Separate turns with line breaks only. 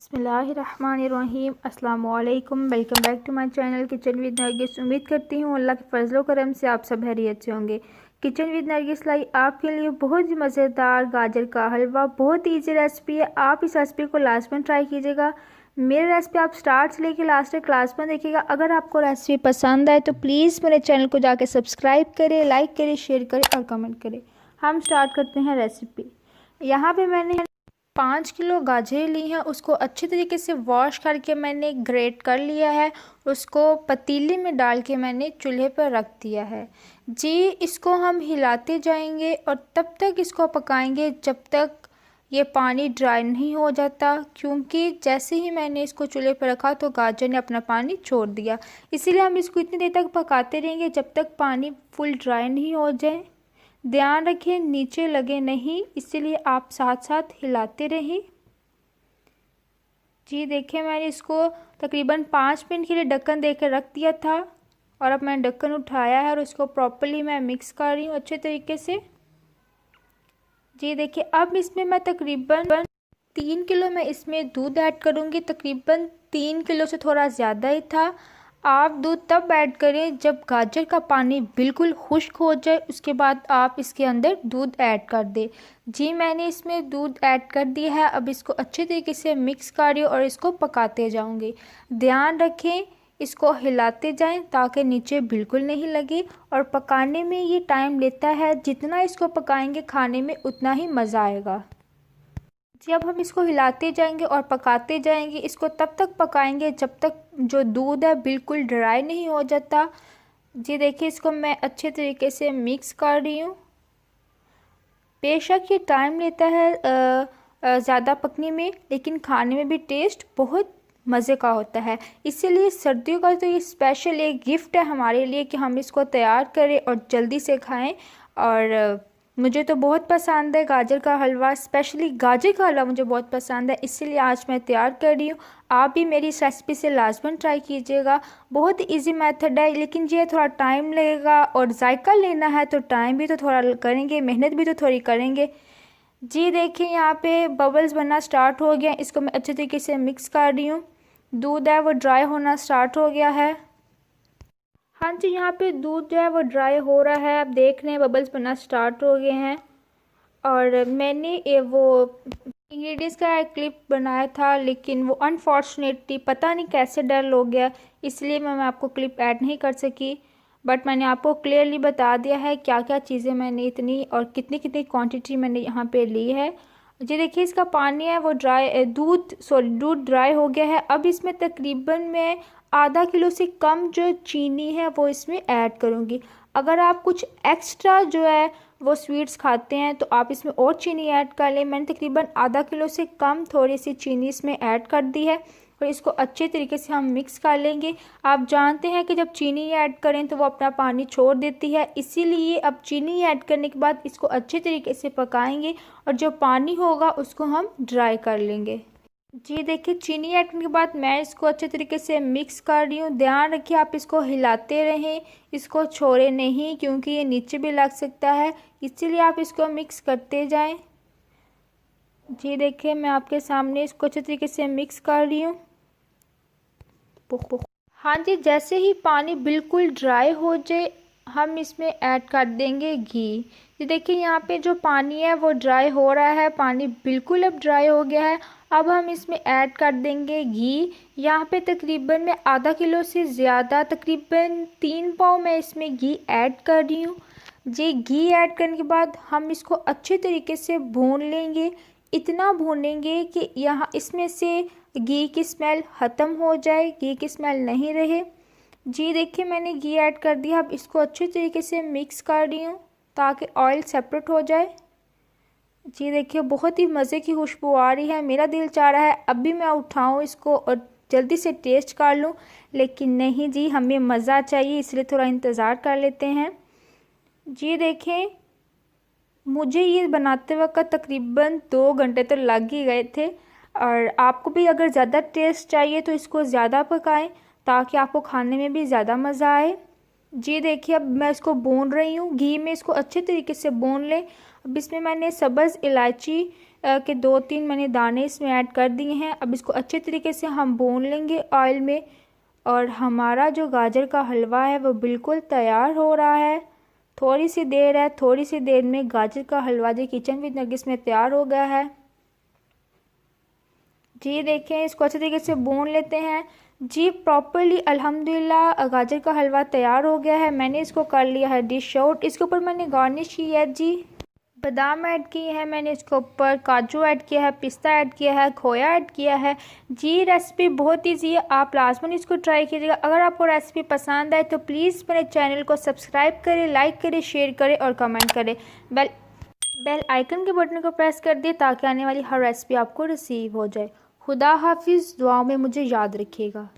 बिस्मिल्लाहिर्रहमानिर्रहीम अस्सलाम वालेकुम। Welcome back to my channel kitchen with Nargis. उम्मीद करती हूँ अल्लाह के फजलो करम से आप सब खैरियत से होंगे। किचन विद नरगिस लाई आपके लिए बहुत ही मज़ेदार गाजर का हलवा, बहुत ही ईजी रेसिपी है। आप इस रेसिपी को लास्ट में ट्राई कीजिएगा। मेरी रेसिपी आप स्टार्ट से लेकर लास्ट तक क्लास में देखिएगा। अगर आपको रेसिपी पसंद आए तो प्लीज़ मेरे चैनल को जाकर सब्सक्राइब करें, लाइक करें, शेयर करें और कमेंट करें। हम स्टार्ट करते हैं रेसिपी। यहाँ पे मैंने 5 किलो गाजर ली हैं, उसको अच्छे तरीके से वॉश करके मैंने ग्रेट कर लिया है। उसको पतीले में डाल के मैंने चूल्हे पर रख दिया है जी। इसको हम हिलाते जाएंगे और तब तक इसको पकाएंगे जब तक ये पानी ड्राई नहीं हो जाता, क्योंकि जैसे ही मैंने इसको चूल्हे पर रखा तो गाजर ने अपना पानी छोड़ दिया। इसीलिए हम इसको इतनी देर तक पकाते रहेंगे जब तक पानी फुल ड्राई नहीं हो जाए। ध्यान रखें नीचे लगे नहीं, इसीलिए आप साथ साथ हिलाते रहें जी। देखिए मैंने इसको तकरीबन 5 मिनट के लिए ढक्कन देकर रख दिया था और अब मैंने ढक्कन उठाया है और इसको प्रॉपर्ली मैं मिक्स कर रही हूँ अच्छे तरीके से जी। देखिए अब इसमें मैं तकरीबन 3 किलो मैं इसमें दूध ऐड करूँगी। तकरीबन 3 किलो से थोड़ा ज़्यादा ही था। आप दूध तब ऐड करें जब गाजर का पानी बिल्कुल खुश्क हो जाए, उसके बाद आप इसके अंदर दूध ऐड कर दें जी। मैंने इसमें दूध ऐड कर दिया है। अब इसको अच्छे तरीके से मिक्स करें और इसको पकाते जाऊंगी। ध्यान रखें इसको हिलाते जाएं ताकि नीचे बिल्कुल नहीं लगे, और पकाने में ये टाइम लेता है। जितना इसको पकाएंगे खाने में उतना ही मज़ा आएगा जी। अब हम इसको हिलाते जाएंगे और पकाते जाएंगे। इसको तब तक पकाएंगे जब तक जो दूध है बिल्कुल ड्राई नहीं हो जाता जी। देखिए इसको मैं अच्छे तरीके से मिक्स कर रही हूँ। बेशक ये टाइम लेता है ज़्यादा पकने में, लेकिन खाने में भी टेस्ट बहुत मज़े का होता है। इसीलिए सर्दियों का तो ये स्पेशल एक गिफ्ट है हमारे लिए कि हम इसको तैयार करें और जल्दी से खाएं। और मुझे तो बहुत पसंद है गाजर का हलवा, स्पेशली गाजर का हलवा मुझे बहुत पसंद है, इसीलिए आज मैं तैयार कर रही हूँ। आप भी मेरी इस रेसिपी से लाजमन ट्राई कीजिएगा। बहुत इजी मेथड है, लेकिन ये थोड़ा टाइम लगेगा और जायका लेना है तो टाइम भी तो थोड़ा करेंगे, मेहनत भी तो थोड़ी करेंगे जी। देखिए यहाँ पे बबल्स बनना स्टार्ट हो गया। इसको मैं अच्छे तरीके से मिक्स कर रही हूँ। दूध है वो ड्राई होना स्टार्ट हो गया है। हाँ जी, यहाँ पे दूध जो है वो ड्राई हो रहा है। आप देख रहे हैं बबल्स बनना स्टार्ट हो गए हैं। और मैंने वो इंग्रेडिएंट्स का एक क्लिप बनाया था, लेकिन वो अनफॉर्चुनेटली पता नहीं कैसे डल हो गया, इसलिए मैं आपको क्लिप ऐड नहीं कर सकी। बट मैंने आपको क्लियरली बता दिया है क्या क्या चीज़ें मैंने इतनी और कितनी कितनी क्वांटिटी मैंने यहाँ पे ली है जी। देखिए इसका पानी है वो दूध ड्राई हो गया है। अब इसमें तकरीबन मैं आधा किलो से कम जो चीनी है वो इसमें ऐड करूँगी। अगर आप कुछ एक्स्ट्रा जो है वो स्वीट्स खाते हैं तो आप इसमें और चीनी ऐड कर लें। मैंने तकरीबन आधा किलो से कम थोड़ी सी चीनी इसमें ऐड कर दी है और इसको अच्छे तरीके से हम मिक्स कर लेंगे। आप जानते हैं कि जब चीनी ऐड करें तो वो अपना पानी छोड़ देती है, इसीलिए अब चीनी ऐड करने के बाद इसको अच्छे तरीके से पकाएंगे और जो पानी होगा उसको हम ड्राई कर लेंगे जी। देखिए चीनी ऐड करने के बाद मैं इसको अच्छे तरीके से मिक्स कर रही हूँ। ध्यान रखिए आप इसको हिलाते रहें, इसको छोड़े नहीं, क्योंकि ये नीचे भी लग सकता है, इसीलिए आप इसको मिक्स करते जाएं जी। देखिए मैं आपके सामने इसको अच्छे तरीके से मिक्स कर रही हूँ। हाँ जी, जैसे ही पानी बिल्कुल ड्राई हो जाए हम इसमें ऐड कर देंगे घी। ये देखिए यहाँ पे जो पानी है वो ड्राई हो रहा है, पानी बिल्कुल अब ड्राई हो गया है। अब हम इसमें ऐड कर देंगे घी। यहाँ पे तकरीबन मैं आधा किलो से ज़्यादा तकरीबन 3 पाव मैं इसमें घी ऐड कर रही हूँ जी। घी ऐड करने के बाद हम इसको अच्छे तरीके से भून लेंगे। इतना भूनेंगे कि यहाँ इसमें से घी की स्मेल ख़त्म हो जाए, घी की स्मेल नहीं रहे जी। देखिए मैंने घी ऐड कर दिया। अब इसको अच्छे तरीके से मिक्स कर रही हूँ ताकि ऑयल सेपरेट हो जाए जी। देखिए बहुत ही मज़े की खुशबू आ रही है। मेरा दिल चाह रहा है अभी मैं उठाऊँ इसको और जल्दी से टेस्ट कर लूँ, लेकिन नहीं जी, हमें मज़ा चाहिए, इसलिए थोड़ा इंतज़ार कर लेते हैं जी। देखें मुझे ये बनाते वक्त तकरीबन 2 घंटे तो लग ही गए थे, और आपको भी अगर ज़्यादा टेस्ट चाहिए तो इसको ज़्यादा पकाएं ताकि आपको खाने में भी ज़्यादा मज़ा आए जी। देखिए अब मैं इसको भून रही हूँ घी में, इसको अच्छे तरीके से भून लें। अब इसमें मैंने सब्ज़ इलायची के 2-3 मैंने दाने इसमें ऐड कर दिए हैं। अब इसको अच्छे तरीके से हम भून लेंगे ऑयल में, और हमारा जो गाजर का हलवा है वो बिल्कुल तैयार हो रहा है। थोड़ी सी देर है, थोड़ी सी देर में गाजर का हलवा जी किचन विद नगिस में तैयार हो गया है। जी देखें, इसको अच्छे तरीके से भून लेते हैं जी प्रॉपरली। अल्हम्दुलिल्लाह गाजर का हलवा तैयार हो गया है। मैंने इसको कर लिया है डिश आउट। इसके ऊपर मैंने गार्निश की है जी, बादाम ऐड किए हैं मैंने, इसके ऊपर काजू ऐड किया है, पिस्ता ऐड किया है, खोया ऐड किया है जी। रेसिपी बहुत ईजी है, आप लाजमन इसको ट्राई कीजिएगा। अगर आपको रेसिपी पसंद आए तो प्लीज़ मेरे चैनल को सब्सक्राइब करें, लाइक करें, शेयर करें और कमेंट करें। बेल आइकन के बटन को प्रेस कर दिए ताकि आने वाली हर रेसिपी आपको रिसीव हो जाए। खुदा हाफिज़, दुआओं में मुझे याद रखिएगा।